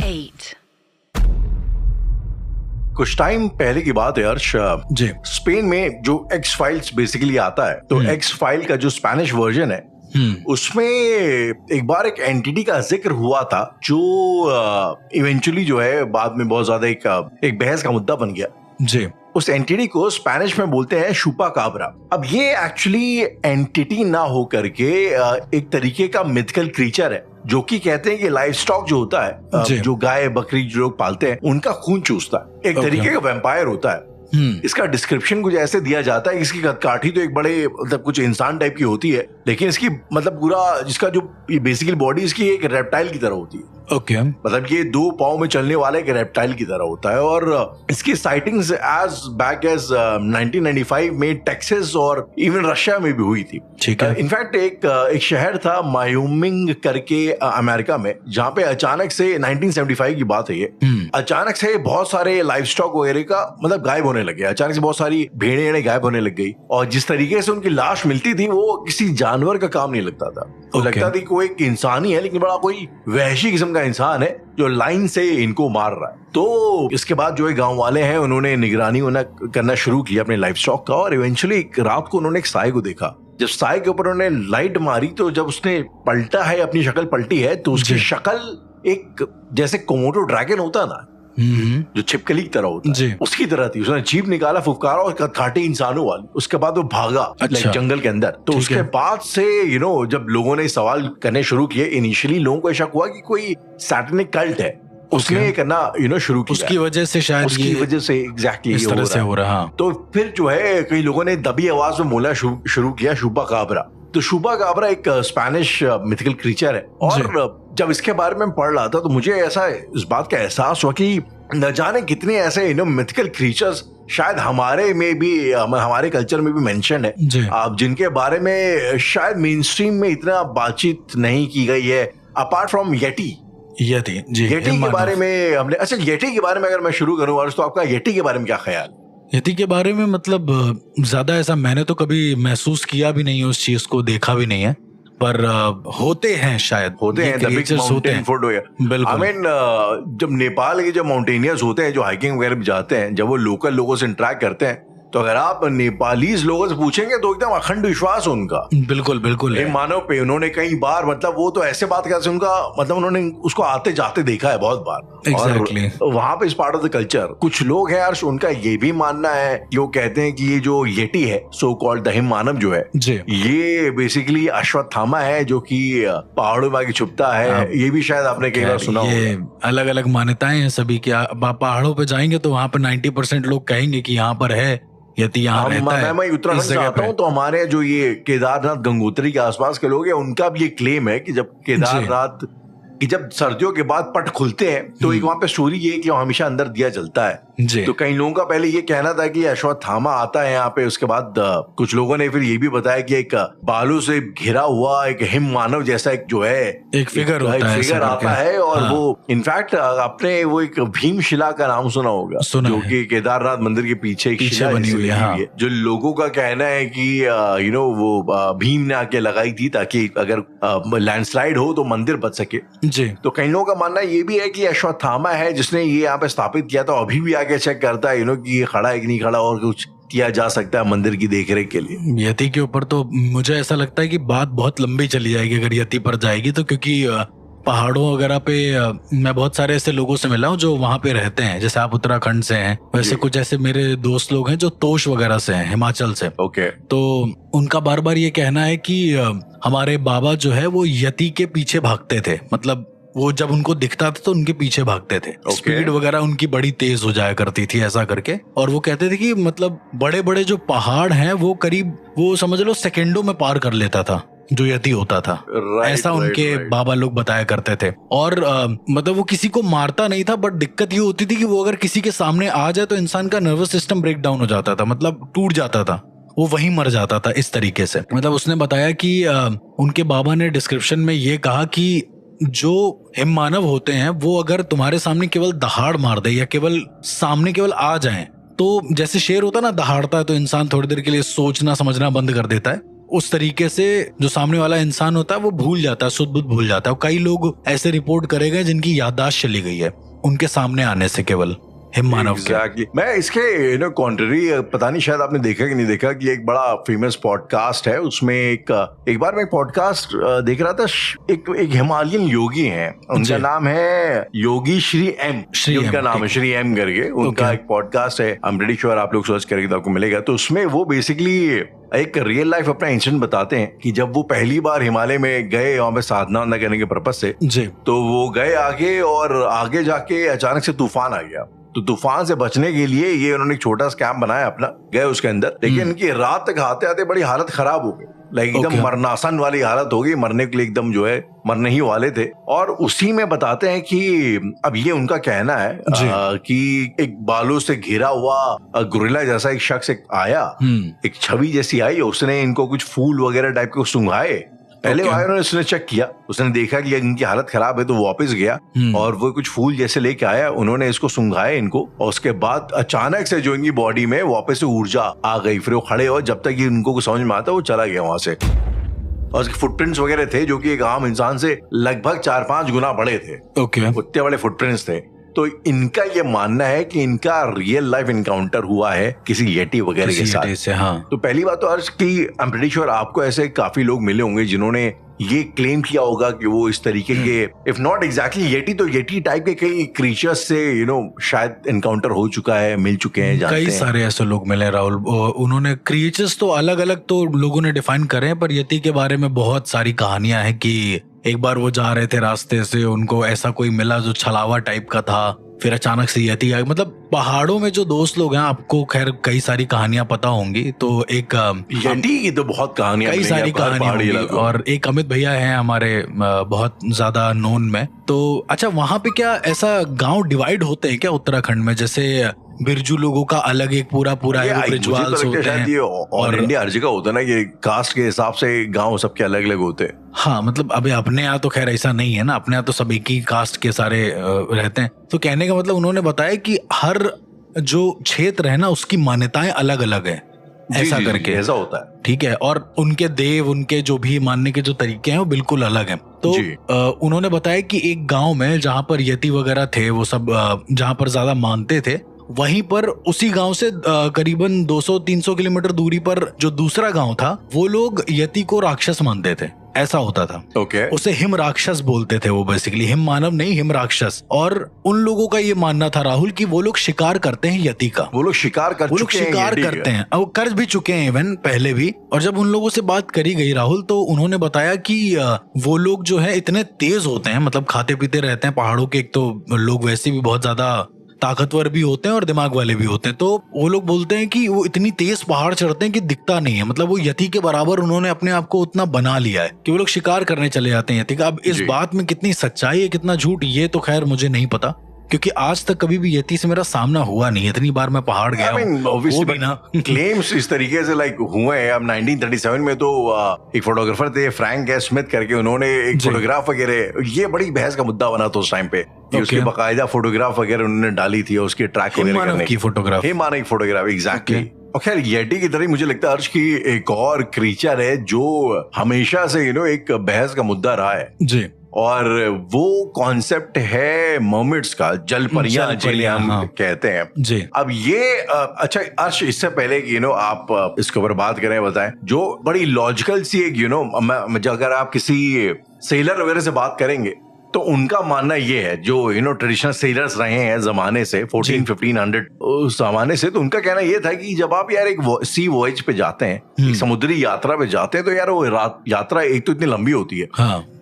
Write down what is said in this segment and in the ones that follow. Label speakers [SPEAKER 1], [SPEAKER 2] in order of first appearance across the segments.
[SPEAKER 1] 8.
[SPEAKER 2] कुछ टाइम पहले की बात है हर्ष
[SPEAKER 3] जी।
[SPEAKER 2] स्पेन में जो एक्स फाइल्स बेसिकली आता है, तो एक्स फाइल का जो स्पेनिश वर्जन है उसमें एक बार एक एंटिटी का जिक्र हुआ था जो इवेंचुअली जो है बाद में बहुत ज्यादा एक बहस का मुद्दा बन गया।
[SPEAKER 3] जी।
[SPEAKER 2] उस एंटिटी को स्पेनिश में बोलते हैं शुपा काबरा। अब ये एक्चुअली एंटिटी ना हो करके एक तरीके का मिथिकल क्रीचर है जो कि कहते हैं कि लाइफ स्टॉक जो होता है, जो गाय बकरी जो लोग पालते हैं उनका खून चूसता है, एक तरीके का वैम्पायर होता है। इसका डिस्क्रिप्शन कुछ ऐसे दिया जाता है कि इसकी काठी तो एक बड़े मतलब कुछ इंसान टाइप की होती है, लेकिन इसकी मतलब पूरा जिसका जो बेसिकली बॉडी इसकी एक रेप्टाइल की तरह होती है।
[SPEAKER 3] ओके।
[SPEAKER 2] मतलब ये 2 पांव में चलने वाला एक रेप्टाइल की तरह होता है और इसकी साइटिंग्स एज बैक एज 1995 में टेक्सास और इवन रशिया में भी हुई थी।
[SPEAKER 3] ठीक है।
[SPEAKER 2] इनफैक्ट एक शहर था मायोमिंग करके अमेरिका में, जहाँ पे अचानक से 1975 की बात है ये, अचानक से बहुत सारे लाइफ स्टॉक वगैरह का मतलब गायब होने लगे। अचानक से बहुत सारी भेड़ें गायब होने लग गई और जिस तरीके से उनकी लाश मिलती थी वो किसी जानवर का काम नहीं लगता था। तो लगता था कोई एक इंसान ही है, लेकिन बड़ा कोई वहशी किस्म का इंसान है जो लाइन से इनको मार रहा है। तो इसके बाद जो है गांव वाले हैं उन्होंने निगरानी करना शुरू किया अपने लाइफ स्टॉक का और इवेंचुअली एक रात को उन्होंने एक साय को देखा। जब साय के ऊपर उन्होंने लाइट मारी तो जब उसने पलटा है, अपनी शक्ल पलटी है, तो उसकी शक्ल एक जैसे कोमोडो ड्रैगन होता ना, जो छिपकली की तरह होता है, उसकी तरह थी। उसने जीभ निकाला, फुफकारा और काटे इंसानों वाली। उसके बाद वो भागा
[SPEAKER 3] अच्छा।
[SPEAKER 2] जंगल के अंदर। तो उसके बाद से जब लोगों ने सवाल करने शुरू किए, इनिशियली लोगों को शक हुआ कि कोई सैटेनिक कल्ट है, उसने करना शुरू किया,
[SPEAKER 3] उसकी वजह से शायद
[SPEAKER 2] उसकी वजह से एग्जैक्टली
[SPEAKER 3] इस तरह से हो रहा।
[SPEAKER 2] तो फिर जो है कई लोगों ने दबी आवाज में बोलना शुरू किया शुपा काबरा। तो शुपा काबरा एक स्पेनिश मिथिकल क्रीचर है और जब इसके बारे में पढ़ रहा था तो मुझे ऐसा इस बात का एहसास हुआ कि न जाने कितने ऐसे मिथिकल क्रीचर्स शायद हमारे में भी, हमारे कल्चर में भी मेंशन है, आप जिनके बारे में शायद मेन स्ट्रीम में इतना बातचीत नहीं की गई है अपार्ट फ्रॉम येटी के बारे में हमने। अच्छा, येटी के बारे में अगर मैं शुरू करूं और तो आपका येटी के बारे में क्या ख्याल?
[SPEAKER 3] यति के बारे में मतलब ज्यादा ऐसा मैंने तो कभी महसूस किया भी नहीं है, उस चीज को देखा भी नहीं है, पर होते हैं, शायद
[SPEAKER 2] होते हैं। बिल्कुल। I mean, जब नेपाल के जो माउंटेनियर्स होते हैं जो हाइकिंग वगैरह भी जाते हैं, जब वो लोकल लोगों से इंटरेक्ट करते हैं तो अगर आप नेपालीज लोगों से पूछेंगे तो एकदम अखंड विश्वास उनका।
[SPEAKER 3] बिल्कुल
[SPEAKER 2] एक मानव पे उन्होंने कई बार मतलब वो तो ऐसे बात करते उनका मतलब उन्होंने उसको आते जाते देखा है बहुत बार।
[SPEAKER 3] Exactly.
[SPEAKER 2] और वहां पे इस पार्ट ऑफ द कल्चर कुछ लोग हैं यार, उनका ये भी मानना है कि वो कहते हैं कि ये जो येटी है, सो कॉल्ड द हिम मानव जो है, ये बेसिकली अश्वत्थामा है जो कि पहाड़ों में आके छुपता है। ये भी शायद आपने कई बार सुना होगा।
[SPEAKER 3] अलग अलग मान्यताएं हैं सभी की। पहाड़ों पे जाएंगे तो वहां पर 90% लोग कहेंगे कि यहाँ पर है यति, यहाँ रहता है।
[SPEAKER 2] मैं उत्तराखंड से आता हूँ तो हमारे जो ये केदारनाथ गंगोत्री के आसपास के लोग हैं उनका भी ये क्लेम है कि जब केदारनाथ कि जब सर्दियों के बाद पट खुलते हैं तो एक वहां पे स्टोरी ये कि हमेशा अंदर दिया जलता है। तो कई लोगों का पहले ये कहना था कि अश्वत्थामा आता है यहाँ पे। उसके बाद कुछ लोगों ने फिर ये भी बताया कि एक बालू से घिरा हुआ एक हिम मानव जैसा एक जो है
[SPEAKER 3] एक फिगर
[SPEAKER 2] आता है और वो इनफैक्ट आपने वो एक भीमशिला का नाम सुना होगा, जो कि केदारनाथ मंदिर के पीछे एक शिला बनी हुई है, जो लोगों का कहना है कि वो भीम ने आके लगाई थी ताकि अगर लैंडस्लाइड हो तो मंदिर बच सके। तो कई लोगों का मानना ये भी है कि अश्वत्थामा है जिसने ये यहाँ पे स्थापित किया था। अभी भी आके चेक करता है कि ये खड़ा है कि नहीं खड़ा और कुछ किया जा सकता है मंदिर की देखरेख के लिए।
[SPEAKER 3] यति के ऊपर तो मुझे ऐसा लगता है कि बात बहुत लंबी चली जाएगी अगर यति पर जाएगी तो, क्योंकि पहाड़ों वगैरह पे मैं बहुत सारे ऐसे लोगों से मिला हूँ जो वहां पे रहते हैं। जैसे आप उत्तराखंड से हैं, वैसे कुछ ऐसे मेरे दोस्त लोग हैं जो तोश वगैरह से हैं, हिमाचल से।
[SPEAKER 2] तो
[SPEAKER 3] उनका बार बार ये कहना है कि हमारे बाबा जो है वो यति के पीछे भागते थे। मतलब वो जब उनको दिखता था तो उनके पीछे भागते थे। स्पीड वगैरह उनकी बड़ी तेज हो जाया करती थी ऐसा करके। और वो कहते थे कि मतलब बड़े बड़े जो पहाड़ हैं वो करीब वो समझ लो सेकेंडों में पार कर लेता था जो यति होता था। ऐसा उनके बाबा लोग बताया करते थे। और मतलब वो किसी को मारता नहीं था, बट दिक्कत ये होती थी कि वो अगर किसी के सामने आ जाए तो इंसान का नर्वस सिस्टम ब्रेक डाउन हो जाता था, मतलब टूट जाता था, वो वहीं मर जाता था इस तरीके से। मतलब उसने बताया कि उनके बाबा ने डिस्क्रिप्शन में ये कहा कि जो हिम मानव होते हैं वो अगर तुम्हारे सामने केवल दहाड़ मार दे या केवल सामने केवल आ जाएं, तो जैसे शेर होता है ना, दहाड़ता है तो इंसान थोड़ी देर के लिए सोचना समझना बंद कर देता है, उस तरीके से जो सामने वाला इंसान होता है वो भूल जाता है, शुद्ध बुद्ध भूल जाता है। कई लोग ऐसे रिपोर्ट करे गए जिनकी याददाश्त चली गई है उनके सामने आने से, केवल हिम मानव
[SPEAKER 2] Exactly. मैं इसके कॉन्ट्ररी, पता नहीं शायद आपने देखा कि नहीं देखा, कि एक बड़ा फेमस पॉडकास्ट है, उसमें एक बार मैं पॉडकास्ट देख रहा था, एक हिमालयन योगी हैं, उनका नाम है योगी श्री एम, उनका नाम है श्री एम करके, उनका एक पॉडकास्ट है, आई एम प्रीटी श्योर आप लोग सर्च करेंगे तो आपको मिलेगा। तो उसमें वो बेसिकली एक रियल लाइफ अपना इंसिडेंट बताते हैं कि जब वो पहली बार हिमालय में गए वहां पे साधना वाधना करने के पर्पज से
[SPEAKER 3] जी,
[SPEAKER 2] तो वो गए आगे, और आगे जाके अचानक से तूफान आ गया। तो तूफान से बचने के लिए ये उन्होंने एक छोटा सा कैंप बनाया अपना, गए उसके अंदर, लेकिन इनकी रात तक आते आते बड़ी हालत खराब हो गई, लाइक एकदम मरनासन वाली हालत हो गई, मरने के लिए एकदम जो है मरने ही वाले थे। और उसी में बताते हैं कि अब ये उनका कहना है कि एक बालों से घिरा हुआ गोरिल्ला जैसा एक शख्स आया, एक छवि जैसी आई, उसने इनको कुछ फूल वगैरह टाइप के सुंघाए। पहले उन्होंने उसने चेक किया, उसने देखा कि इनकी हालत खराब है, तो वापस गया और वो कुछ फूल जैसे लेके आया, उन्होंने इसको सुंघाए इनको, और उसके बाद अचानक से जो इनकी बॉडी में वापस से ऊर्जा आ गई, फिर वो खड़े हो, जब तक इनको कुछ समझ में आता वो चला गया वहां से। और उसके फुटप्रिंट्स वगैरह थे जो कि एक आम इंसान से लगभग 4-5 गुना बड़े थे, उतने बड़े फुटप्रिंट्स थे। तो इनका ये मानना है कि इनका रियल लाइफ इनकाउंटर हुआ है किसी येटी वगैरह के साथ।
[SPEAKER 3] हाँ।
[SPEAKER 2] तो पहली बात तो अर्ज की, आई एम प्रीटी श्योर आपको ऐसे काफी लोग मिले होंगे जिन्होंने ये क्लेम किया होगा कि वो इस तरीके के, इफ नॉट एग्जैक्टली येटी, तो येटी टाइप के कई क्रीचर्स से शायद एनकाउंटर हो चुका है, मिल चुके हैं, जानते हैं।
[SPEAKER 3] कई सारे ऐसे लोग मिले राहुल, उन्होंने क्रीचर्स तो अलग अलग तो लोगों ने डिफाइन करे हैं, पर यति के बारे में बहुत सारी कहानियां हैं कि एक बार वो जा रहे थे रास्ते से, उनको ऐसा कोई मिला जो छलावा टाइप का था, फिर अचानक से यति आई। मतलब पहाड़ों में जो दोस्त लोग हैं, आपको खैर कई सारी कहानियां पता होंगी, तो एक
[SPEAKER 2] यति की तो बहुत कहानियां,
[SPEAKER 3] कई सारी कहानियां, और एक अमित भैया हैं हमारे बहुत ज्यादा नोन में। तो अच्छा, वहां पे क्या ऐसा गांव डिवाइड होते हैं क्या उत्तराखंड में? जैसे बिरजू लोगों का अलग एक पूरा रिचुअल्स होते हैं,
[SPEAKER 2] और इंडिया हर जगह होता है ना, ये कास्ट के हिसाब से गांव सबके अलग अलग होते हैं।
[SPEAKER 3] हाँ, मतलब अभी अपने यहाँ तो खैर ऐसा नहीं है ना, अपने यहाँ तो सब एक ही कास्ट के सारे रहते हैं। तो कहने का मतलब उन्होंने बताया कि हर जो क्षेत्र है ना उसकी मान्यताएं अलग अलग है, ऐसा करके
[SPEAKER 2] ऐसा होता है,
[SPEAKER 3] ठीक है। और उनके देव, उनके जो भी मानने के जो तरीके हैं वो बिल्कुल अलग हैं। तो उन्होंने बताया कि एक गांव में जहां पर यति वगैरह थे, वो सब जहां पर ज्यादा मानते थे, वहीं पर उसी गांव से करीबन 200-300 किलोमीटर दूरी पर जो दूसरा गांव था, वो लोग यति को राक्षस मानते थे, ऐसा होता था। उसे हिम राक्षस बोलते थे वो, बेसिकली हिम मानव नहीं, हिम राक्षस। और उन लोगों का ये मानना था राहुल कि वो लोग शिकार करते हैं यति का,
[SPEAKER 2] वो लोग शिकार
[SPEAKER 3] करते हैं, और कर भी चुके हैं इवन पहले भी। और जब उन लोगों से बात करी गई राहुल, तो उन्होंने बताया कि वो लोग जो है इतने तेज होते हैं, मतलब खाते पीते रहते हैं पहाड़ों के, एक तो लोग वैसे भी बहुत ज्यादा ताकतवर भी होते हैं और दिमाग वाले भी होते हैं। तो वो लोग बोलते हैं कि वो इतनी तेज पहाड़ चढ़ते हैं कि दिखता नहीं है, मतलब वो यति के बराबर उन्होंने अपने आप को उतना बना लिया है कि वो लोग शिकार करने चले जाते हैं यति का। अब इस बात में कितनी सच्चाई है कितना झूठ, ये तो खैर मुझे नहीं पता, क्योंकि आज तक कभी भी यति से मेरा सामना हुआ नहीं। इतनी बार मैं पहाड़ गया हूं,
[SPEAKER 2] क्लेम्स इस तरीके से लाइक हुए हैं। अब 1937 में तो एक फोटोग्राफर थे फ्रैंक एस स्मिथ करके, उन्होंने एक फोटोग्राफ वगैरह, ये बड़ी बहस का मुद्दा बना था उस टाइम पे, उसकी बकायदा फोटोग्राफ वगैरह उन्होंने डाली थी, उसकी ट्रैक वगैरह की फोटोग्राफ, मानव फोटोग्राफ, एग्जैक्टली। और खैर येटी की तरह मुझे लगता है अर्श की एक और क्रीचर है जो हमेशा से एक बहस का मुद्दा रहा है जी, और वो कॉन्सेप्ट है मर्मेड्स का, जल परियां जिन्हें हम कहते हैं जी। अब ये अच्छा अर्श, इससे पहले कि आप इसके ऊपर बात करें, बताएं जो बड़ी लॉजिकल सी एक अगर आप किसी सेलर वगैरह से बात करेंगे तो उनका मानना ये है, जो ट्रेडिशनल सेलर्स रहे हैं जमाने से 1400-1500 उस जमाने से, तो उनका कहना ये था कि जब आप यार एक सी वॉयज पे जाते हैं, एक समुद्री यात्रा पे जाते हैं, तो यार वो यात्रा एक तो इतनी लंबी होती है,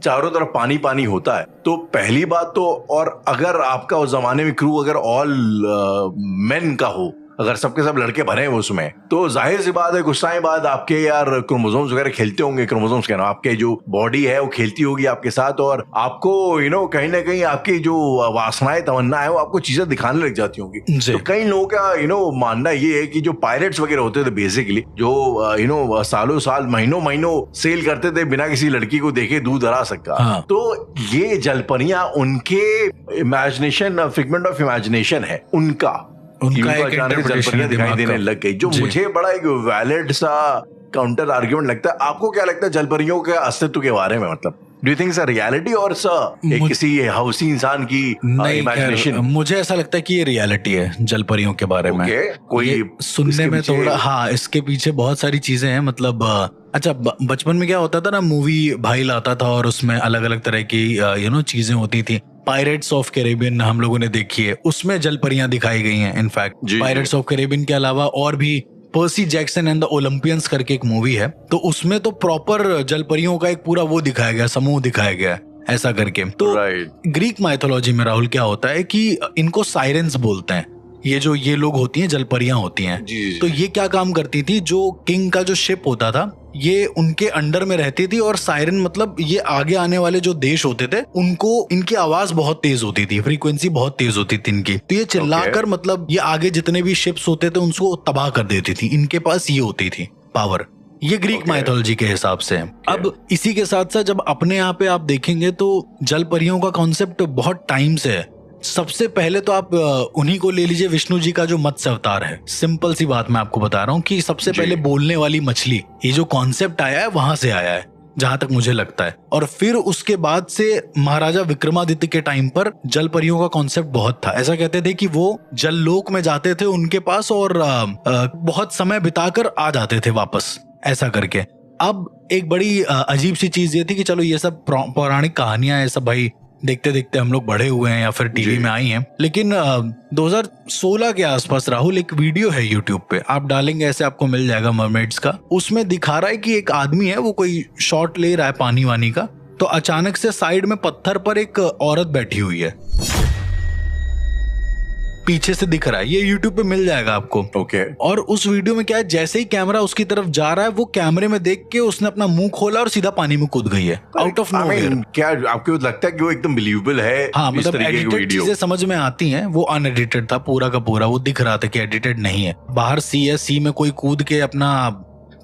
[SPEAKER 2] चारों तरफ पानी पानी होता है। तो पहली बात तो, और अगर आपका उस जमाने में क्रू अगर ऑल मेन का हो, अगर सबके सब लड़के भरे हैं उसमें, तो जाहिर सी बात है कुछ टाइम बाद आपके यार क्रोमोसोम्स वगैरह खेलते होंगे, क्रोमोसोम्स कहना, आपके जो बॉडी है वो खेलती होगी आपके साथ, और आपको कहीं ना कहीं आपकी जो वासनाएं तमन्ना है वो आपको चीजें दिखाने लग जाती होंगी। तो कई लोगों का मानना ये है कि जो पायरेट्स वगैरह होते थे बेसिकली, जो सालों साल महीनों महीनों सेल करते थे बिना किसी लड़की को देखे दूर दराज तक का, तो ये जलपरियां उनके इमेजिनेशन, फिगमेंट ऑफ इमेजिनेशन है उनका एक इंटरप्रिटेशन दिखाई देने लग गई, जो मुझे बड़ा एक वैलिड सा काउंटर आर्ग्यूमेंट लगता है। आपको क्या लगता है जलपरियों के अस्तित्व के बारे में? मतलब do you think it's a reality और किसी हौसी इंसान की इमेजिनेशन?
[SPEAKER 3] मुझे ऐसा लगता है कि ये रियलिटी है जलपरियों के बारे में।
[SPEAKER 2] कोई
[SPEAKER 3] ये सुनने में थोड़ा, हाँ, इसके पीछे बहुत सारी चीजें हैं। मतलब अच्छा, बचपन में क्या होता था ना, मूवी भाई लाता था और उसमें अलग अलग तरह की चीजें होती थी। पायरेट्स ऑफ कैरेबियन हम लोगों ने देखी है, उसमें जलपरियां दिखाई गई हैं। इनफैक्ट पायरेट्स ऑफ कैरेबियन के अलावा और भी Percy Jackson and the Olympians करके एक मूवी है, तो उसमें तो प्रॉपर जलपरियों का एक पूरा वो दिखाया गया, समूह दिखाया गया ऐसा करके। तो ग्रीक माइथोलॉजी में राहुल क्या होता है कि इनको साइरेंस बोलते हैं। ये लोग होती हैं, जलपरियां होती हैं। तो ये क्या काम करती थी, जो किंग का जो शिप होता था ये उनके अंडर में रहती थी, और सायरन मतलब ये आगे आने वाले जो देश होते थे उनको इनकी आवाज बहुत तेज होती थी, फ्रीक्वेंसी बहुत तेज होती थी इनकी, तो ये चिल्लाकर मतलब ये आगे जितने भी शिप्स होते थे उनको तबाह कर देती थी। इनके पास ये होती थी पावर। ये ग्रीक माइथोलॉजी के हिसाब से है। अब इसी के साथ साथ जब अपने यहाँ पे आप देखेंगे तो जलपरियों का कॉन्सेप्ट बहुत टाइम से है। सबसे पहले तो आप उन्हीं को ले लीजिए, विष्णु जी का जो मत्स्य अवतार है। सिंपल सी बात मैं आपको बता रहा हूँ कि सबसे पहले बोलने वाली मछली, ये जो कॉन्सेप्ट आया है वहां से आया है जहां तक मुझे लगता है। और फिर उसके बाद से महाराजा विक्रमादित्य के टाइम पर जलपरियों का कॉन्सेप्ट बहुत था। ऐसा कहते थे कि वो जललोक में जाते थे उनके पास और बहुत समय बिताकर आ जाते थे वापस, ऐसा करके। अब एक बड़ी अजीब सी चीज ये थी कि चलो ये सब पौराणिक कहानियां है, सब भाई देखते देखते हम लोग बड़े हुए हैं या फिर टीवी में आई हैं। लेकिन 2016 के आसपास राहुल एक वीडियो है यूट्यूब पे, आप डालेंगे ऐसे आपको मिल जाएगा मरमेड्स का। उसमें दिखा रहा है कि एक आदमी है, वो कोई शॉट ले रहा है पानी वानी का, तो अचानक से साइड में पत्थर पर एक औरत बैठी हुई है, पीछे से दिख रहा है। ये YouTube पे मिल जाएगा आपको। और उस वीडियो में क्या है, जैसे ही कैमरा उसकी तरफ जा रहा है, वो कैमरे में देख के उसने अपना मुंह खोला और सीधा पानी में कूद गई है, आउट ऑफ नोवेयर।
[SPEAKER 2] क्या आपको लगता है कि वो एकदम बिलीवेबल है?
[SPEAKER 3] हाँ, मतलब एडिटेड चीजें समझ में आती हैं, वो अनएडिटेड था पूरा का पूरा। वो दिख रहा था कि एडिटेड नहीं है। बाहर सी में कोई कूद के अपना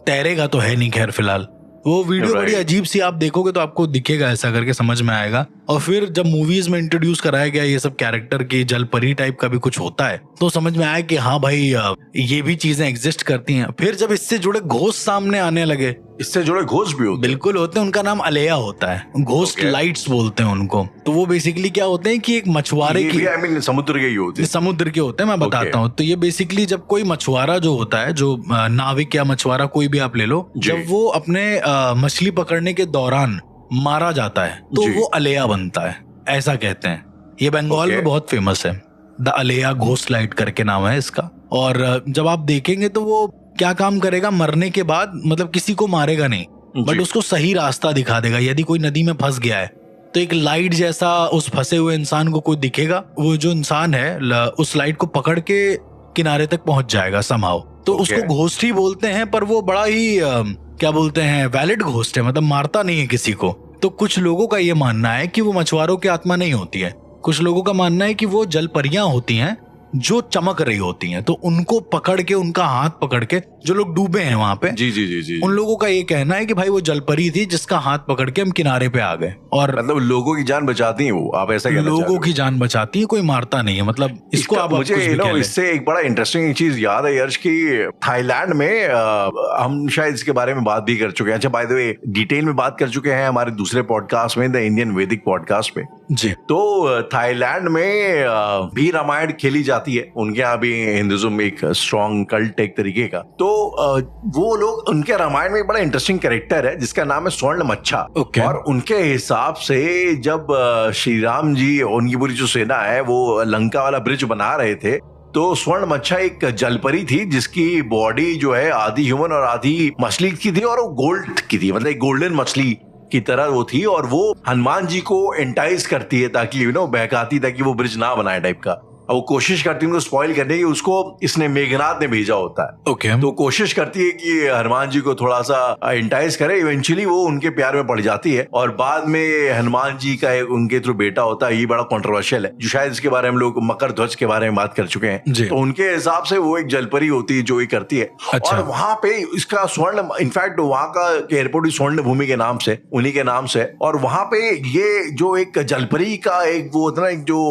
[SPEAKER 3] तैरेगा तो है नहीं, खैर फिलहाल। वो वीडियो बड़ी अजीब सी, आप देखोगे तो आपको दिखेगा, ऐसा करके समझ में आएगा। और फिर जब मूवीज में इंट्रोड्यूस कराया गया ये सब कैरेक्टर की, जलपरी टाइप का भी कुछ होता है, तो समझ में आया कि हाँ भाई ये भी चीजें एग्जिस्ट करती हैं। फिर जब इससे जुड़े घोस्ट सामने आने लगे,
[SPEAKER 2] इससे जुड़े घोस्ट भी होते हैं?
[SPEAKER 3] बिल्कुल होते हैं। उनका नाम अलेया होता है, घोस्ट लाइट्स बोलते हैं उनको। तो वो बेसिकली क्या होते हैं कि एक मछुआरे की,
[SPEAKER 2] समुद्र के ही होते हैं,
[SPEAKER 3] समुद्र के होते हैं, मैं बताता हूँ। तो ये बेसिकली जब कोई मछुआरा जो होता है, जो नाविक या मछुआरा कोई भी आप ले लो, जब वो अपने मछली पकड़ने के दौरान मारा जाता है तो वो अलेया बनता है, ऐसा कहते हैं। ये बंगाल में बहुत फेमस है, द अलेया घोस्ट लाइट करके नाम है इसका। और जब आप देखेंगे तो वो क्या काम करेगा, मरने के बाद मतलब किसी को मारेगा नहीं, बट उसको सही रास्ता दिखा देगा। यदि कोई नदी में फंस गया है तो एक लाइट जैसा उस फंसे हुए इंसान को कोई दिखेगा, वो जो इंसान है उस लाइट को पकड़ के किनारे तक पहुंच जाएगा समहाउ। तो उसको घोस्ट ही बोलते हैं, पर वो बड़ा ही क्या बोलते हैं, वैलिड घोस्ट है, मतलब मारता नहीं है किसी को। तो कुछ लोगों का ये मानना है कि वो मछुआरों की आत्मा नहीं होती है, कुछ लोगों का मानना है कि वो जलपरियां होती हैं जो चमक रही होती हैं। तो उनको पकड़ के, उनका हाथ पकड़ के, जो लोग डूबे हैं वहां पे, जी, उन लोगों का ये कहना है कि भाई वो जलपरी थी जिसका हाथ पकड़ के हम किनारे पे आ गए। और
[SPEAKER 2] मतलब लोगों की जान बचाती हैं वो, आप ऐसा कहना चाहते हो?
[SPEAKER 3] लोगों की जान बचाती है, कोई मारता नहीं है। मतलब इसको आप
[SPEAKER 2] मुझे इससे एक बड़ा इंटरेस्टिंग चीज याद है यर्श की, थाईलैंड में हम शायद इसके बारे में बात भी कर चुके हैं। अच्छा, बाय द वे डिटेल में बात कर चुके हैं हमारे दूसरे पॉडकास्ट में, द इंडियन वैदिक पॉडकास्ट पे
[SPEAKER 3] जी।
[SPEAKER 2] तो थाईलैंड में भी रामायण खेली जाती है। उनके यहाँ भी हिंदुइज्म में एक स्ट्रॉन्ग कल्ट एक तरीके का। तो वो लोग, उनके रामायण में एक बड़ा इंटरेस्टिंग कैरेक्टर है जिसका नाम है स्वर्ण मच्छा। और उनके हिसाब से जब श्री राम जी, उनकी पूरी जो सेना है, वो लंका वाला ब्रिज बना रहे थे, तो स्वर्ण मच्छा एक जलपरी थी जिसकी बॉडी जो है आधी ह्यूमन और आधी मछली की थी, और वो गोल्ड की थी, मतलब एक गोल्डन मछली की तरह वो थी। और वो हनुमान जी को एंटाइज करती है ताकि बहकाती ताकि वो ब्रिज ना बनाए टाइप का। अब वो कोशिश करती है उनको स्पॉइल करने की, उसको इसने मेघनाथ ने भेजा होता है। तो कोशिश करती है कि हनुमान जी को थोड़ा सा इंटाइज करे। इवेंचुअली वो उनके प्यार में पड़ जाती है, और बाद में हनुमान जी का उनके थ्रू बेटा होता है। ये बड़ा कंट्रोवर्शियल है, जो शायद इसके बारे में हम लोग मकर ध्वज के बारे में बात कर चुके हैं। तो उनके हिसाब से वो एक जलपरी होती है जो ये करती है। और वहां पे इसका स्वर्ण, इनफैक्ट वहां का एयरपोर्ट भी स्वर्ण भूमि के नाम से, उन्हीं के नाम से। और वहां पे ये जो एक जलपरी का एक वो होता है, एक जो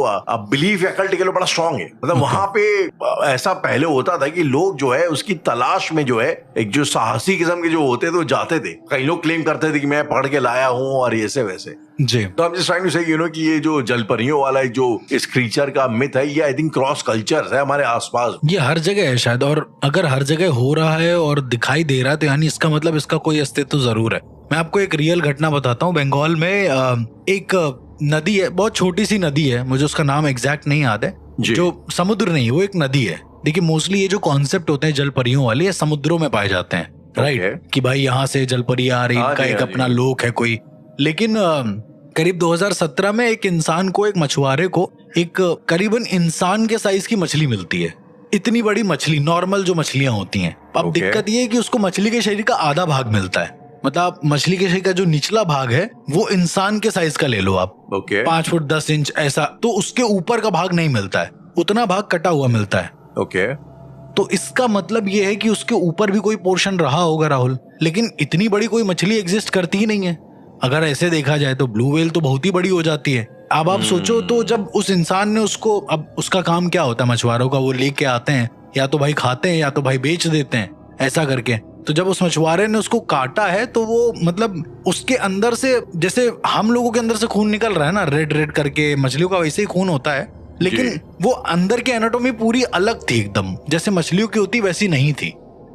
[SPEAKER 2] बिलीफ या कल्ट के लिए बड़ा स्ट्रांग है। मतलब वहां पे ऐसा पहले होता था कि लोग जो है उसकी तलाश में जो है एक जो साहसी किस्म के जो होते थे वो जाते थे। कई लोग क्लेम करते थे कि मैं पढ़ के लाया हूँ और ऐसे वैसे
[SPEAKER 3] जी।
[SPEAKER 2] तो I'm just trying to say, you know, कि ये जो जलपरियों वाला जो इस क्रीचर का मिथ है, ये आई थिंक क्रॉस कल्चर है हमारे आसपास।
[SPEAKER 3] ये हर जगह है शायद, और अगर हर जगह हो रहा है और दिखाई दे रहा है तो यानी इसका मतलब इसका कोई अस्तित्व जरूर है। मैं आपको एक रियल घटना बताता हूँ। बंगाल में एक नदी है, बहुत छोटी सी नदी है, मुझे उसका नाम एग्जैक्ट नहीं याद है, जो समुद्र नहीं, वो एक नदी है। देखिए मोस्टली ये जो कॉन्सेप्ट होते हैं जलपरियों वाले, ये समुद्रों में पाए जाते हैं, राइट? कि भाई यहाँ से जलपरी आ रही, इनका एक अपना लोक है कोई। लेकिन करीब 2017 में एक इंसान को, एक मछुआरे को, एक करीबन इंसान के साइज की मछली मिलती है। इतनी बड़ी मछली, नॉर्मल जो मछलियां होती हैं। अब दिक्कत ये है कि उसको मछली के शरीर का आधा भाग मिलता है। मतलब मछली के शरीर का जो निचला भाग है वो इंसान के साइज का ले लो आप, 5 फुट 10 इंच ऐसा, तो उसके ऊपर का भाग नहीं मिलता है, उतना भाग कटा हुआ मिलता है। तो इसका मतलब ये है कि उसके ऊपर भी कोई पोर्शन रहा होगा राहुल, लेकिन इतनी बड़ी कोई मछली एग्जिस्ट करती ही नहीं है। अगर ऐसे देखा जाए तो ब्लू व्हेल तो बहुत ही बड़ी हो जाती है। अब आप सोचो तो जब उस इंसान ने उसको, अब उसका काम क्या होता है मछुआरों का, वो लेके आते हैं, या तो भाई खाते हैं या तो भाई बेच देते हैं, ऐसा करके। तो जब उस मछुआरे ने उसको काटा है तो वो मतलब उसके अंदर से, जैसे हम लोगों के अंदर से खून निकल रहा है ना रेड रेड करके, मछलियों का वैसे ही खून होता है, लेकिन वो अंदर की एनाटॉमी पूरी अलग थी एकदम, जैसे मछलियों की होती वैसी नहीं थी,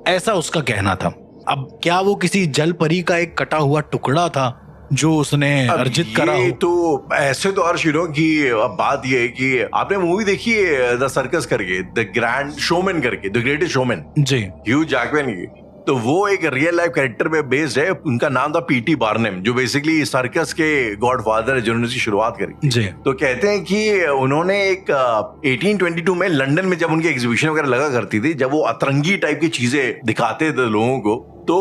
[SPEAKER 3] ऐसा उसका कहना था। अब क्या वो किसी जल परी का एक कटा हुआ टुकड़ा था जो उसने अर्जित करा हो? तो
[SPEAKER 2] ऐसे तो अर्श कि अब बात ये है कि आपने मूवी देखी है द सर्कस करके, द ग्रैंड शोमैन करके, द ग्रेटेस्ट शोमैन
[SPEAKER 3] जी,
[SPEAKER 2] ह्यू जैकमैन की, तो वो एक रियल लाइफ कैरेक्टर पे बेस्ड है। उनका नाम था पीटी बार्नम, जो बेसिकली सर्कस के गॉडफादर है जिन्होंने इसकी शुरुआत करी जी। तो कहते हैं कि उन्होंने एक 1822 में लंदन में जब उनकी एग्जीबिशन वगैरह लगा करती थी, जब वो अतरंगी टाइप की चीजें दिखाते थे लोगों को, तो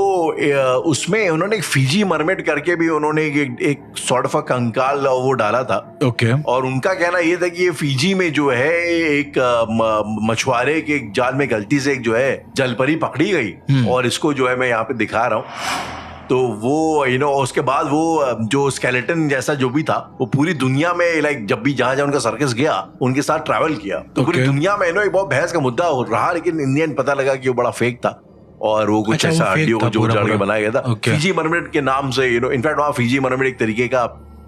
[SPEAKER 2] उसमें उन्होंने एक फिजी मरमेड करके भी उन्होंने एक सॉर्ट ऑफ कंकाल वो डाला था। और उनका कहना ये था कि ये फिजी में जो है एक मछुआरे के जाल में गलती से एक जो है जलपरी पकड़ी गई, और इसको जो है मैं यहाँ पे दिखा रहा हूँ। तो वो उसके बाद वो जो स्केलेटन जैसा जो भी था वो पूरी दुनिया में, लाइक जब भी जहां उनका सर्कस गया उनके साथ ट्रैवल किया, तो पूरी दुनिया में एक बहुत बहस का मुद्दा रहा, लेकिन इन द एंड पता लगा कि वो बड़ा फेक था और वो कुछ ऐसा हड्डियों को जोड़ जाड़ के बनाया गया था फिजी मरमेड के नाम से। इनफैक्ट वहाँ फिजी मरमेड एक तरीके का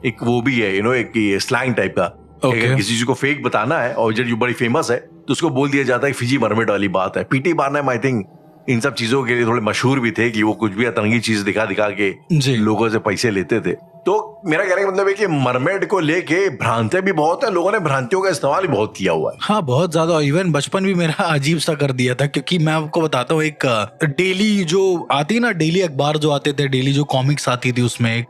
[SPEAKER 2] एक वो भी है, एक स्लैंग टाइप का। किसी चीज को फेक बताना है और जो बड़ी फेमस है तो उसको बोल दिया जाता है फिजी मरमेड वाली बात है। PT Barnum I think in सब चीजों के लिए थोड़े मशहूर भी थे कि वो कुछ भी अतरंगी चीज दिखा दिखा के लोगों से पैसे लेते थे। तो मेरा कहने का मतलब है कि मरमेड को लेके भ्रांतियां भी बहुत है, लोगों ने भ्रांतियों का इस्तेमाल भी बहुत किया हुआ है।
[SPEAKER 3] हाँ, बहुत ज्यादा। इवन बचपन भी मेरा अजीब सा कर दिया था, क्योंकि मैं आपको बताता हूँ, एक डेली जो आती ना, डेली अखबार जो आते थे, डेली जो कॉमिक्स आती थी, उसमें एक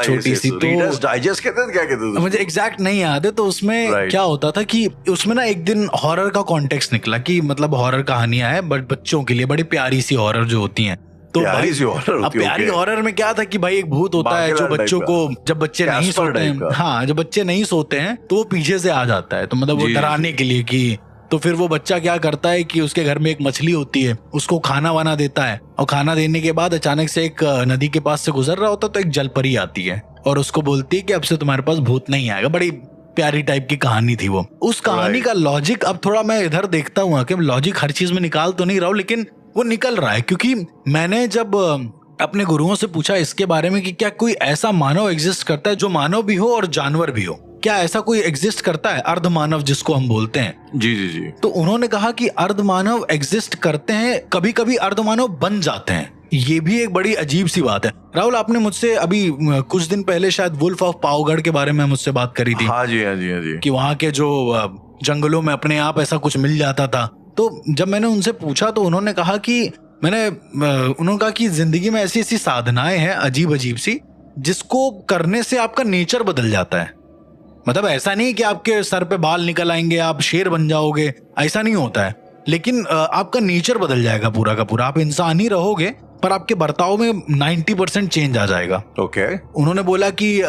[SPEAKER 3] छोटी सी, तो
[SPEAKER 2] डाइजेस्ट कहते थे, क्या कहते थे,
[SPEAKER 3] मुझे एग्जैक्ट नहीं याद है। तो उसमें क्या होता था कि उसमें ना एक दिन हॉरर का कॉन्टेक्स्ट निकला कि मतलब हॉरर कहानियां हैं बट बच्चों के लिए, बड़ी प्यारी सी हॉरर जो होती हैं। तो प्यारी हॉरर में क्या था कि भाई एक भूत होता है जो बच्चों को, जब बच्चे नहीं सोते हैं, हाँ जब बच्चे नहीं सोते हैं तो वो पीछे से आ जाता है, तो मतलब वो डराने के लिए कि, तो फिर वो बच्चा क्या करता है कि उसके घर में एक मछली होती है, उसको खाना वाना देता है, और खाना देने के बाद अचानक से एक नदी के पास से गुजर रहा होता है तो एक जलपरी आती है और उसको बोलती है कि अब से तुम्हारे पास भूत नहीं आएगा। बड़ी प्यारी टाइप की कहानी थी वो। उस कहानी का लॉजिक अब थोड़ा मैं इधर देखता हूँ कि लॉजिक हर चीज में निकाल तो नहीं रहा हूँ, लेकिन वो निकल रहा है, क्योंकि मैंने जब अपने गुरुओं से पूछा इसके बारे में कि क्या कोई ऐसा मानव एग्जिस्ट करता है जो मानव भी हो और जानवर भी हो, क्या ऐसा कोई एग्जिस्ट करता है, अर्ध मानव जिसको हम बोलते हैं।
[SPEAKER 2] जी जी जी।
[SPEAKER 3] तो उन्होंने कहा कि अर्ध मानव एग्जिस्ट करते हैं, कभी कभी अर्ध मानव बन जाते हैं। ये भी एक बड़ी अजीब सी बात है। राहुल, आपने मुझसे अभी कुछ दिन पहले शायद वुल्फ ऑफ पावगढ़ के बारे में मुझसे बात करी थी।
[SPEAKER 2] हाँ जी, हाँ जी, हाँ जी।
[SPEAKER 3] कि वहाँ के जो जंगलों में अपने आप ऐसा कुछ मिल जाता था। तो जब मैंने उनसे पूछा तो उन्होंने कहा कि उन्होंने कहा कि जिंदगी में ऐसी ऐसी साधनाएं हैं अजीब अजीब सी, जिसको करने से आपका नेचर बदल जाता है। मतलब ऐसा नहीं कि आपके सर पे बाल निकल आएंगे, आप शेर बन जाओगे, ऐसा नहीं होता है, लेकिन आपका नेचर बदल जाएगा पूरा का पूरा। आप इंसान ही रहोगे पर आपके बर्ताव में 90% चेंज आ जाएगा।
[SPEAKER 2] ओके।
[SPEAKER 3] उन्होंने बोला कि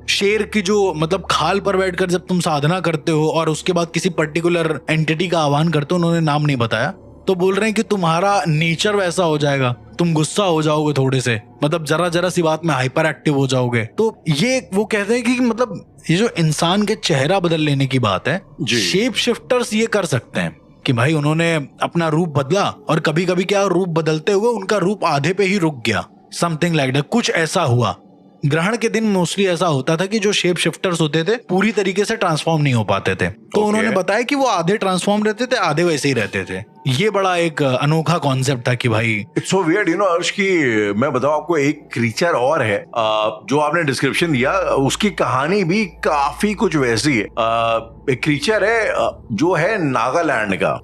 [SPEAKER 3] शेर की जो मतलब खाल पर बैठकर जब तुम साधना करते हो और उसके बाद किसी पर्टिकुलर एंटिटी का आह्वान करते हो, उन्होंने नाम नहीं बताया, तो बोल रहे हैं कि तुम्हारा नेचर वैसा हो जाएगा, तुम गुस्सा हो जाओगे थोड़े से, मतलब जरा जरा सी बात में हाइपर एक्टिव हो जाओगे। तो ये वो कहते हैं कि मतलब ये जो इंसान के चेहरा बदल लेने की बात है, शेप शिफ्टर्स ये कर सकते हैं कि भाई उन्होंने अपना रूप बदला और कभी कभी क्या रूप बदलते हुए उनका रूप आधे पे ही रुक गया, समथिंग लाइक दैट, कुछ ऐसा हुआ। ग्रहण के दिन मोस्टली ऐसा होता था कि जो शेप शिफ्टर्स होते थे पूरी तरीके से ट्रांसफॉर्म नहीं हो पाते थे, तो उन्होंने बताया कि वो आधे ट्रांसफॉर्म रहते थे, आधे वैसे ही रहते थे। ये बड़ा एक अनोखा कॉन्सेप्ट था कि भाई
[SPEAKER 2] it's so weird, you know अर्श, की मैं बताऊं आपको, एक क्रीचर और है जो आपने डिस्क्रिप्शन दिया, उसकी कहानी भी काफी कुछ वैसी है। एक क्रीचर है जो है नागालैंड का।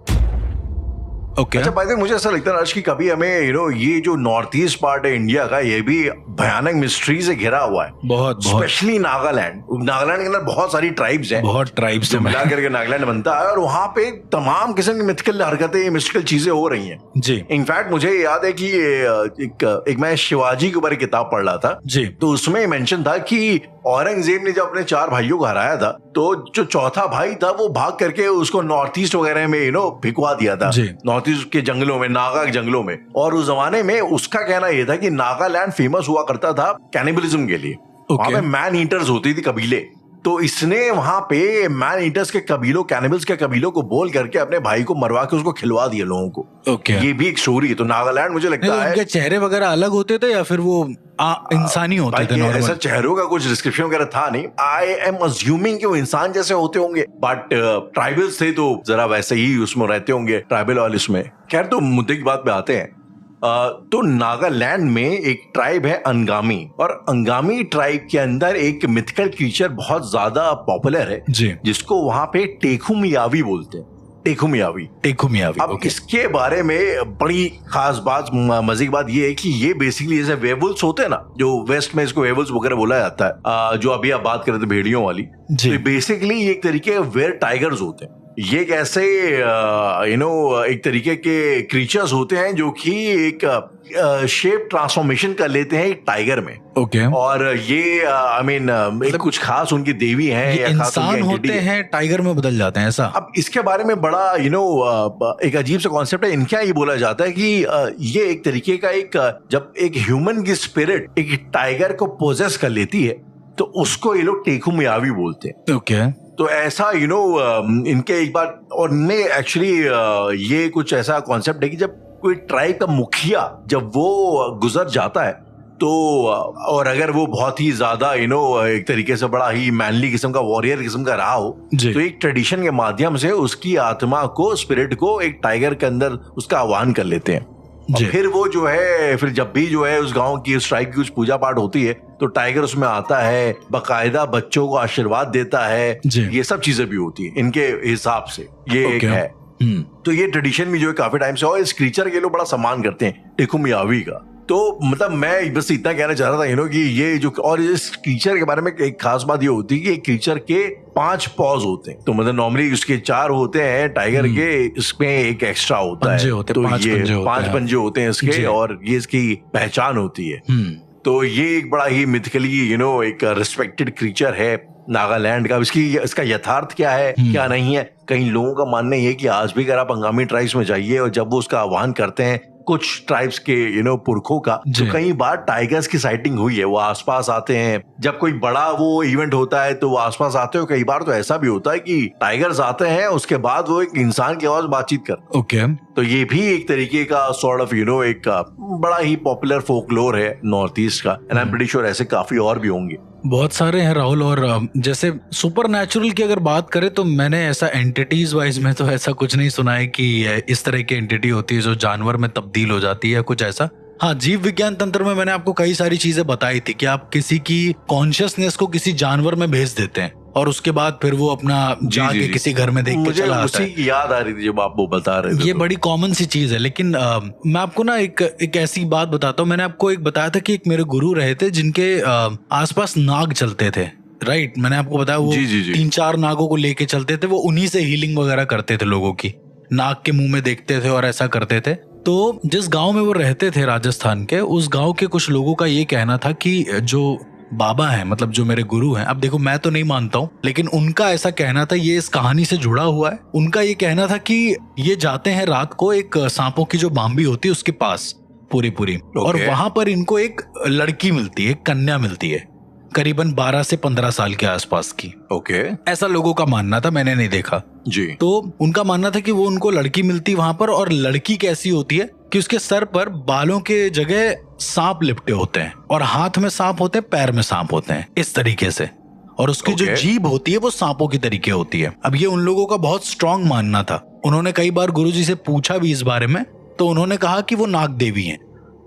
[SPEAKER 2] अच्छा, बाय द वे मुझे ऐसा लगता है अर्श कि कभी हमें ये जो नॉर्थ ईस्ट पार्ट है इंडिया का, ये भी भयानक मिस्ट्री से घिरा हुआ है, बहुत स्पेशली नागालैंड के अंदर बहुत सारी ट्राइब्स हैं, बहुत ट्राइब्स मिला करके नागालैंड बनता है, और वहां पे तमाम किस्म की मिथिकल हरकतें, मिस्टिकल चीजें हो रही हैं जी। इनफैक्ट मुझे याद है कि एक मैं शिवाजी के ऊपर किताब पढ़ रहा था जी, तो उसमें मेंशन था कि औरंगजेब ने जब अपने 4 भाइयों को हराया था, तो जो चौथा भाई था वो भाग करके उसको नॉर्थ ईस्ट वगैरह में भिगवा दिया था, नॉर्थ ईस्ट के जंगलों में, नागा के जंगलों में। और उस जमाने में उसका कहना यह था कि नागालैंड फेमस हुआ करता था कैनिबलिज्म के लिए। वहां पे मैन ईटर्स होती थी कबीले, तो इसने वहां पे मैन ईटर्स के कबीलों, कैनिबल्स के कबीलों को बोल करके अपने भाई को मरवा के उसको खिलवा दिया लोगों को। ये भी एक स्टोरी है। तो नागालैंड मुझे लगता है
[SPEAKER 3] उनके चेहरे वगैरह अलग होते थे या फिर वो इंसानी होते थे?
[SPEAKER 2] ऐसा चेहरों का कुछ डिस्क्रिप्शन वगैरह था नहीं। आई एम अज्यूमिंग कि वो इंसान जैसे होते होंगे, बट ट्राइबल्स थे तो जरा वैसे ही उसमें रहते होंगे, ट्राइबल वाले उसमें। खैर, तो मुद्दे की बात पे आते हैं। तो नागालैंड में एक ट्राइब है अंगामी, और अंगामी ट्राइब के अंदर एक मिथिकल क्रीचर बहुत ज्यादा पॉपुलर है जी, जिसको वहां पे टेकुमियावी बोलते हैं। टेकुमियावी। अब इसके बारे में बड़ी खास बात, मजे की बात ये है कि ये बेसिकली जैसे वेवुल्स होते हैं ना, जो वेस्ट में इसको वेवुल्स वगैरह बोला जाता है, जो अभी आप बात कर रहे थे भेड़ियों वाली, तो बेसिकली ये एक तरीके वेयर टाइगर्स होते हैं। ये कैसे एक तरीके के क्रीचर्स होते हैं जो कि एक शेप ट्रांसफॉर्मेशन कर लेते हैं एक टाइगर में। और ये मतलब कुछ खास उनकी देवी हैं या
[SPEAKER 3] इंसान होते हैं टाइगर में बदल जाते हैं, ऐसा?
[SPEAKER 2] अब इसके बारे में बड़ा एक अजीब सा कॉन्सेप्ट है इनका। ये बोला जाता है कि ये एक तरीके का जब एक ह्यूमन की स्पिरिट एक टाइगर को पोजेस कर लेती है, तो उसको ये लोग टेकुमियावी बोलते हैं। तो ऐसा इनके एक बार, और ने एक्चुअली ये कुछ ऐसा कॉन्सेप्ट है कि जब कोई ट्राइब का मुखिया जब वो गुजर जाता है, तो और अगर वो बहुत ही ज्यादा एक तरीके से बड़ा ही मैनली किस्म का, वॉरियर किस्म का रहा हो, तो एक ट्रेडिशन के माध्यम से उसकी आत्मा को, स्पिरिट को एक टाइगर के अंदर उसका आह्वान कर लेते हैं। और फिर वो फिर जब भी उस गांव की, उस ट्राइब की कुछ पूजा पाठ होती है, तो टाइगर उसमें आता है, बकायदा बच्चों को आशीर्वाद देता है। ये सब चीजें भी होती है इनके हिसाब से। ये एक है। तो ये ट्रेडिशन भी काफी टाइम से, और इस क्रीचर के लोग बड़ा सम्मान करते हैं, टेकुमियावी का। तो मतलब मैं बस इतना कहना चाह रहा था कि ये जो, और इस क्रीचर के बारे में एक खास बात ये होती है कि एक क्रीचर के 5 पॉज होते हैं। तो मतलब नॉर्मली उसके 4 होते हैं, टाइगर के इसमें एक एक्स्ट्रा होता है, तो ये 5 पंजे होते हैं इसके, और ये इसकी पहचान होती है। तो ये एक बड़ा ही मिथिकली एक रिस्पेक्टेड क्रीचर है नागालैंड का। इसका यथार्थ क्या है, क्या नहीं है, कई लोगों का मानना ये है कि आज भी अगर आप अंगामी ट्राइब्स में जाइए और जब वो उसका आह्वान करते हैं कुछ ट्राइब्स के पुरखों का, तो कई बार टाइगर्स की साइटिंग हुई है। वो आसपास आते हैं, जब कोई बड़ा वो इवेंट होता है तो वो आसपास आते हैं। कई बार तो ऐसा भी होता है कि टाइगर्स आते हैं, उसके बाद वो एक इंसान की आवाज बातचीत कर। तो ये भी एक तरीके का सॉर्ट ऑफ एक बड़ा ही पॉपुलर फोकलोर है नॉर्थ ईस्ट का। And I am pretty sure ऐसे काफी और भी होंगे,
[SPEAKER 3] बहुत सारे हैं राहुल। और जैसे सुपर नेचुरल की अगर बात करें तो मैंने ऐसा एंटिटीज वाइज में तो ऐसा कुछ नहीं सुना है कि इस तरह की एंटिटी होती है जो जानवर में तब्दील हो जाती है, कुछ ऐसा। हाँ, जीव विज्ञान तंत्र में मैंने आपको कई सारी चीजें बताई थी कि आप किसी की कॉन्शियसनेस को किसी जानवर में भेज देते हैं और उसके बाद फिर वो अपना जाके किसी घर में देख के चला आता है।
[SPEAKER 2] उसी की याद आ रही थी जब आप वो बता रहे थे।
[SPEAKER 3] ये बड़ी कॉमन सी चीज है। लेकिन मैं आपको ना एक ऐसी बात बताता हूँ। मैंने आपको एक बताया था कि एक मेरे गुरु रहे थे जिनके आसपास नाग चलते थे, राइट? मैंने आपको बताया वो 3-4 नागों को लेके चलते थे। वो उन्हीं से हीलिंग वगैरह करते थे लोगों की, नाग के मुंह में देखते थे और ऐसा करते थे। तो जिस गांव में वो रहते थे राजस्थान के, उस गांव के कुछ लोगों का ये कहना था कि जो बाबा हैं, मतलब जो मेरे गुरु हैं, अब देखो मैं तो नहीं मानता हूँ, लेकिन उनका ऐसा कहना था, ये इस कहानी से जुड़ा हुआ है। उनका ये कहना था कि ये जाते हैं रात को एक सांपों की जो बाम्बी होती है उसके पास पूरी और वहां पर इनको एक लड़की मिलती है, एक कन्या मिलती है, करीबन 12 से 15 साल के आसपास की।
[SPEAKER 2] ओके,
[SPEAKER 3] ऐसा लोगों का मानना था, मैंने नहीं देखा
[SPEAKER 2] जी।
[SPEAKER 3] तो उनका मानना था कि वो उनको लड़की मिलती वहां पर, और लड़की कैसी होती है कि उसके सर पर बालों के जगह सांप लिपटे होते हैं, और हाथ में सांप होते हैं, पैर में सांप होते हैं, इस तरीके से, और उसकी जो जीभ होती है वो सांपों की तरीके होती है। अब ये उन लोगों का बहुत स्ट्रांग मानना था। उन्होंने कई बार गुरुजी से पूछा भी इस बारे में, तो उन्होंने कहा कि वो नाग देवी हैं,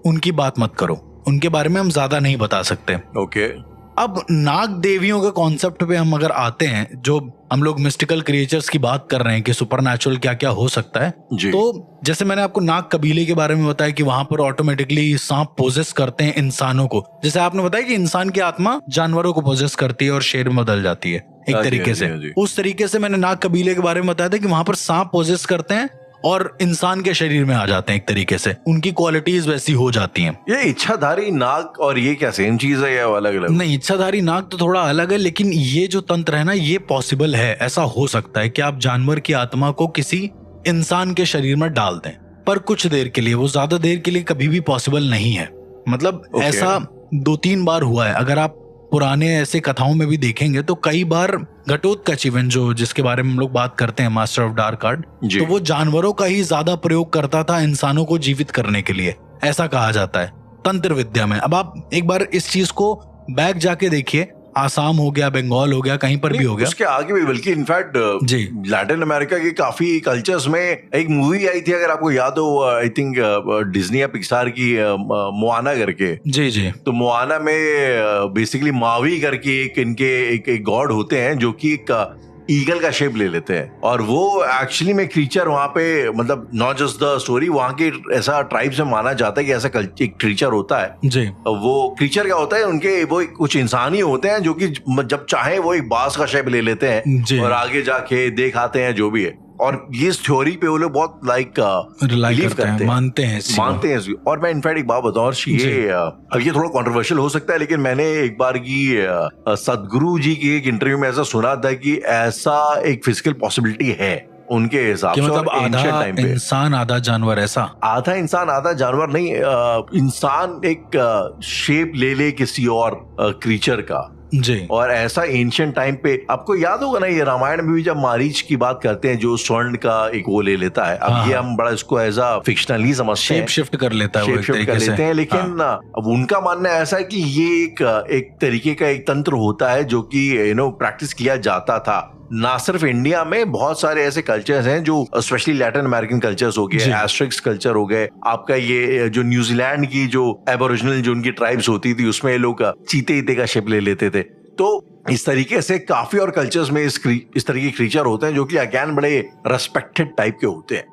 [SPEAKER 3] उनकी बात मत करो, उनके बारे में हम ज्यादा नहीं बता सकते।
[SPEAKER 2] ओके।
[SPEAKER 3] अब नाग देवियों के कॉन्सेप्ट पे हम अगर आते हैं, जो हम लोग मिस्टिकल क्रिएचर्स की बात कर रहे हैं कि सुपरनैचुरल क्या क्या हो सकता है, तो जैसे मैंने आपको नाग कबीले के बारे में बताया कि वहां पर ऑटोमेटिकली सांप पोजेस करते हैं इंसानों को, जैसे आपने बताया कि इंसान की आत्मा जानवरों को पोजेस करती है और शेर में बदल जाती है एक तरीके से, उस तरीके से मैंने नाग कबीले के बारे में बताया था कि वहां पर सांप पोजेस करते हैं और इंसान के शरीर में आ जाते हैं, एक तरीके से उनकी क्वालिटीज वैसी हो जाती हैं।
[SPEAKER 2] ये इच्छाधारी नाग और ये क्या सेम चीज है या अलग अलग?
[SPEAKER 3] नहीं, इच्छाधारी नाग तो थोड़ा अलग है, लेकिन ये जो तंत्र है ना, ये पॉसिबल है, ऐसा हो सकता है कि आप जानवर की आत्मा को किसी इंसान के शरीर में डाल दें, पर कुछ देर के लिए, वो ज्यादा देर के लिए कभी भी पॉसिबल नहीं है। मतलब ऐसा 2-3 बार हुआ है। अगर आप पुराने ऐसे कथाओं में भी देखेंगे तो कई बार घटोत्कच इवन जिसके बारे में हम लोग बात करते हैं, मास्टर ऑफ डार्क आर्ट, तो वो जानवरों का ही ज्यादा प्रयोग करता था इंसानों को जीवित करने के लिए, ऐसा कहा जाता है तंत्र विद्या में। अब आप एक बार इस चीज को बैक जाके देखिए, आसाम हो गया, बंगाल हो गया, कहीं पर भी हो गया,
[SPEAKER 2] उसके आगे भी, बल्कि इनफैक्ट लैटिन अमेरिका के काफी कल्चर्स में एक मूवी आई थी, अगर आपको याद हो, आई थिंक डिज्नी या पिक्सार की, मोआना करके।
[SPEAKER 3] जी।
[SPEAKER 2] तो मोआना में बेसिकली मावी करके एक गॉड होते हैं जो कि एक ईगल का शेप ले लेते हैं, और वो एक्चुअली में क्रीचर वहां पे, मतलब नॉट जस्ट द स्टोरी, वहां के ऐसा ट्राइब्स में माना जाता है कि ऐसा एक क्रीचर होता है जी। वो क्रीचर क्या होता है, उनके वो कुछ इंसान ही होते हैं जो कि जब चाहे वो एक बास का शेप ले लेते हैं और आगे जाके दिखाते हैं जो भी है। और ये थ्योरी पे वो लोग बहुत बिलीव करते हैं, मानते हैं। और मैं इनफैक्ट एक बात बताऊं, और ये थोड़ा कंट्रोवर्शियल हो सकता है, लेकिन मैंने एक बार की सदगुरु जी की एक इंटरव्यू में ऐसा सुना था कि ऐसा एक फिजिकल पॉसिबिलिटी है उनके हिसाब से,
[SPEAKER 3] मतलब आधा इंसान आधा जानवर, ऐसा
[SPEAKER 2] आधा इंसान आधा जानवर नहीं, इंसान एक शेप ले किसी और क्रीचर का जी। और ऐसा एंशिएंट टाइम पे, आपको याद होगा ना, ये रामायण में भी जब मारीच की बात करते हैं, जो स्वर्ण का एक वो ले लेता है, अब ये हम बड़ा इसको एज अ फिक्शनली समझते हैं, शेप शिफ्ट कर लेता है, लेकिन अब उनका मानना ऐसा है कि ये एक तरीके का एक तंत्र होता है जो कि प्रैक्टिस किया जाता था। ना सिर्फ इंडिया में, बहुत सारे ऐसे कल्चर्स हैं जो स्पेशली लैटिन अमेरिकन कल्चर्स हो गए, एस्ट्रिक्स कल्चर हो गए, आपका ये जो न्यूजीलैंड की जो एबोरिजिनल जो उनकी ट्राइब्स होती थी, उसमें लोग चीते का शेप ले लेते थे। तो इस तरीके से काफी और कल्चर्स में इस तरह के क्रीचर होते हैं जो कि अगेन बड़े रेस्पेक्टेड टाइप के होते हैं।